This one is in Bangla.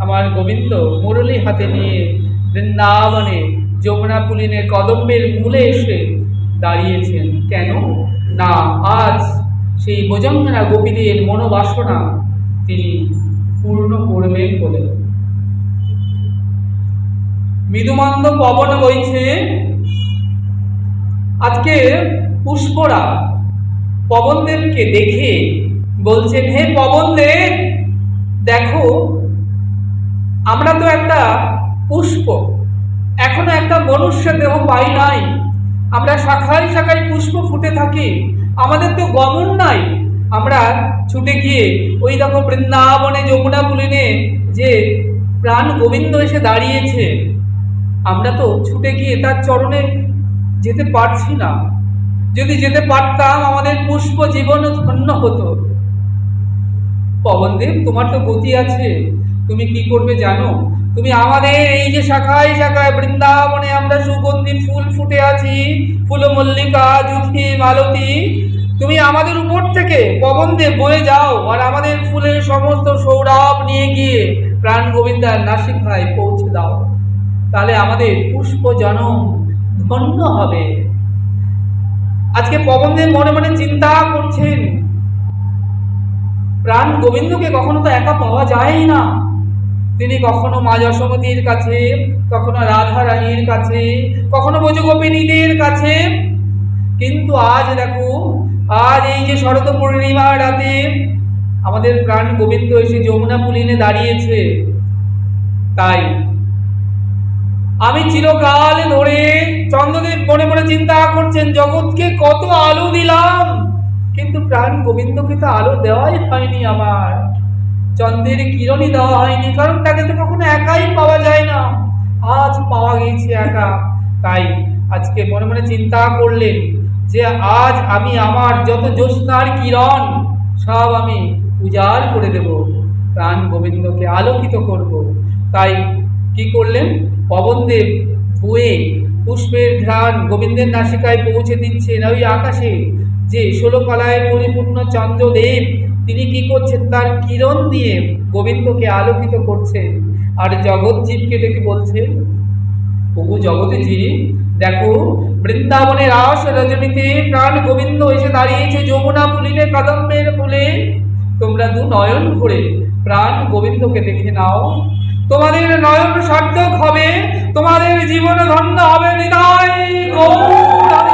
আমার গোবিন্দ মুরলী হাতে নিয়ে বৃন্দাবনে যমুনা পুলিনে কদম্বের মূলে এসে দাঁড়িয়েছেন। কেন না আজ সেই ভোজঙ্গনা গোপীদের মনোবাসনা তিনি পূর্ণ করবেন বলে। মৃদুমন্দ পবন বইছে। আজকে পুষ্পরা পবনদেবকে দেখে বলছেন, হে পবনদেব, দেখো আমরা তো একটা পুষ্প, এখনো একটা মনুষ্য দেহ পাই নাই। আমরা শাখায় শাখায় পুষ্প ফুটে থাকি, আমাদের তো গমন নাই। আমরা ছুটে গিয়ে ওই দেখো বৃন্দাবনে যমুনা পুলিনে যে প্রাণ গোবিন্দ এসে দাঁড়িয়েছে, আমরা তো ছুটে গিয়ে তার চরণে যেতে পারছি না। যদি যেতে পারতাম আমাদের পুষ্প জীবন ধন্য হতো। পবনদেব, তোমার তো গতি আছে, তুমি কি করবে জানো? তুমি আমাদের এই যে শাখায় শাখায় বৃন্দাবনে আমরা সুগন্ধি ফুল ফুটে আছি, ফুল মল্লিকা, জুথি, মালতী, তুমি আমাদের উপর থেকে পবনদেব বয়ে যাও আর আমাদের ফুলের সমস্ত সৌরভ নিয়ে গিয়ে প্রাণ গোবিন্দার নাসিকায় পৌঁছে দাও। তাহলে আমাদের পুষ্প জনম ধন্য হবে। আজকে পবনদেব মনে মনে চিন্তা করছেন, প্রাণ গোবিন্দকে কখনো তো একা পাওয়া যায় না। তিনি কখনো মা যশোমতীর কাছে, কখনো রাধা রানীর কাছে, কখনো ব্রজগোপিনীদের কাছে, কিন্তু আজ দেখো, আজ এই যে শরৎ পূর্ণিমা রাতে আমাদের প্রাণ গোবিন্দ এসে যমুনা পুলিনে দাঁড়িয়েছে। তাই আমি চিরকাল ধরে, চন্দ্রদেব মনে মনে চিন্তা করছেন, জগৎকে কত আলো দিলাম, কিন্তু প্রাণ গোবিন্দকে তো আলো দেওয়াই হয়নি। আমার চন্দ্রের কিরণই দেওয়া হয়নি, কারণ তাকে তো কখনো একাই পাওয়া যায় না। আজ পাওয়া গেছে একা। তাই আজকে মনে মনে চিন্তা করলেন যে আজ আমি আমার যত জ্যোৎস্নার কিরণ সব আমি উজাড় করে দেব, প্রাণ গোবিন্দকে আলোকিত করব। তাই কি করলেন? পবনদেব বয়ে পুষ্পের ঘ্রাণ গোবিন্দের নাসিকায় পৌঁছে দিচ্ছেন। ওই আকাশে যে 16 কলায় পরিপূর্ণ চন্দ্রদেব, তিনি কি করছেন? তার কিরণ দিয়ে গোবিন্দকে আলোকিত করছেন। আর জগৎ জীবকে ডেকে বলছেন, ওগো জগতে জীব, দেখো বৃন্দাবনের রাস রজনীতে প্রাণ গোবিন্দ এসে দাঁড়িয়েছে যমুনা পুলিনে কদম্বের ফুলে। তোমরা দু নয়ন ভরে প্রাণ গোবিন্দকে দেখে নাও, তোমাদের নয়ন সার্থক হবে, তোমাদের জীবন ধন্য হবে। হৃদয় গৌর।